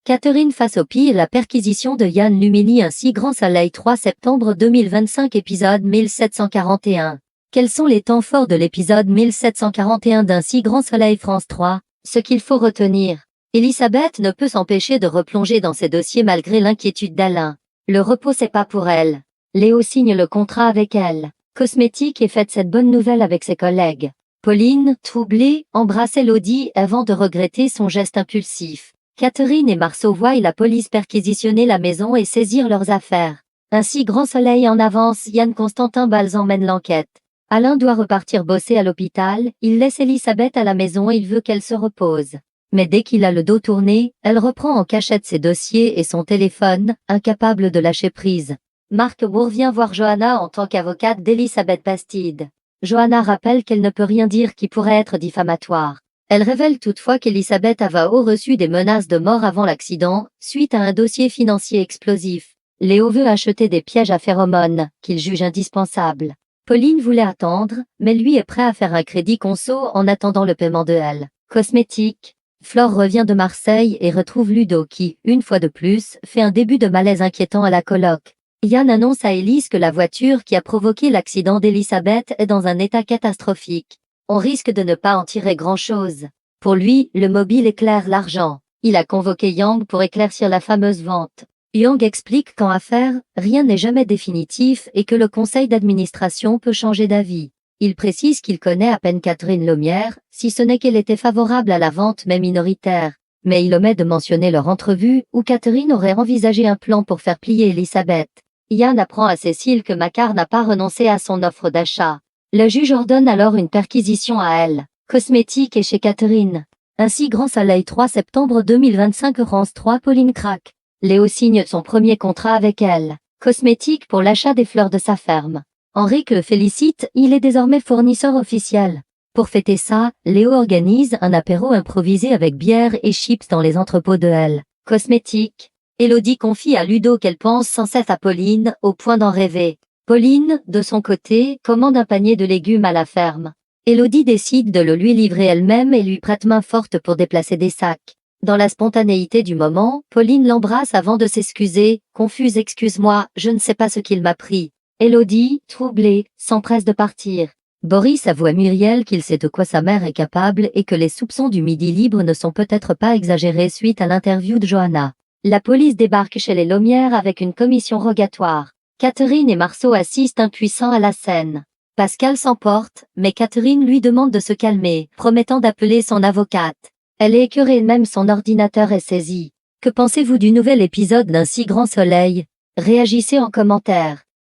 Catherine face au pire, la perquisition de Yann l'humilie un si grand soleil 3 septembre 2025 épisode 1741. Quels sont les temps forts de l'épisode 1741 d'un si grand soleil France 3? Ce qu'il faut retenir. Elisabeth ne peut s'empêcher de replonger dans ses dossiers malgré l'inquiétude d'Alain. Le repos c'est pas pour elle. Léo signe le contrat avec elle. Cosmétique et fête cette bonne nouvelle avec ses collègues. Pauline, troublée, embrasse Elodie avant de regretter son geste impulsif. Catherine et Marceau voient la police perquisitionner la maison et saisir leurs affaires. Un si grand soleil en avance, Yann Constantin Balzan mène l'enquête. Alain doit repartir bosser à l'hôpital, il laisse Elisabeth à la maison et il veut qu'elle se repose. Mais dès qu'il a le dos tourné, elle reprend en cachette ses dossiers et son téléphone, incapable de lâcher prise. Marc Bourg vient voir Johanna en tant qu'avocate d'Elisabeth Bastide. Johanna rappelle qu'elle ne peut rien dire qui pourrait être diffamatoire. Elle révèle toutefois qu'Elisabeth avait reçu des menaces de mort avant l'accident, suite à un dossier financier explosif. Léo veut acheter des pièges à phéromones, qu'il juge indispensables. Pauline voulait attendre, mais lui est prêt à faire un crédit conso en attendant le paiement de elle. Cosmétique. Flore revient de Marseille et retrouve Ludo qui, une fois de plus, fait un début de malaise inquiétant à la coloc. Yann annonce à Élise que la voiture qui a provoqué l'accident d'Elisabeth est dans un état catastrophique. On risque de ne pas en tirer grand-chose. Pour lui, le mobile éclaire l'argent. Il a convoqué Yang pour éclaircir la fameuse vente. Yang explique qu'en affaires, rien n'est jamais définitif et que le conseil d'administration peut changer d'avis. Il précise qu'il connaît à peine Catherine Lomière, si ce n'est qu'elle était favorable à la vente mais minoritaire. Mais il omet de mentionner leur entrevue, où Catherine aurait envisagé un plan pour faire plier Elisabeth. Yann apprend à Cécile que Macquart n'a pas renoncé à son offre d'achat. Le juge ordonne alors une perquisition à elle. Cosmétique et chez Catherine. Ainsi grand soleil 3 septembre 2025 France 3 Pauline craque. Léo signe son premier contrat avec elle. Cosmétique pour l'achat des fleurs de sa ferme. Henrique le félicite, il est désormais fournisseur officiel. Pour fêter ça, Léo organise un apéro improvisé avec bière et chips dans les entrepôts de elle. Cosmétique. Elodie confie à Ludo qu'elle pense sans cesse à Pauline, au point d'en rêver. Pauline, de son côté, commande un panier de légumes à la ferme. Elodie décide de le lui livrer elle-même et lui prête main forte pour déplacer des sacs. Dans la spontanéité du moment, Pauline l'embrasse avant de s'excuser, confuse excuse-moi, je ne sais pas ce qu'il m'a pris. Elodie, troublée, s'empresse de partir. Boris avoue à Muriel qu'il sait de quoi sa mère est capable et que les soupçons du Midi Libre ne sont peut-être pas exagérés suite à l'interview de Johanna. La police débarque chez les Lomières avec une commission rogatoire. Catherine et Marceau assistent impuissants à la scène. Pascal s'emporte, mais Catherine lui demande de se calmer, promettant d'appeler son avocate. Elle est écœurée, même son ordinateur est saisi. Que pensez-vous du nouvel épisode d'un si grand soleil? Réagissez en commentaire.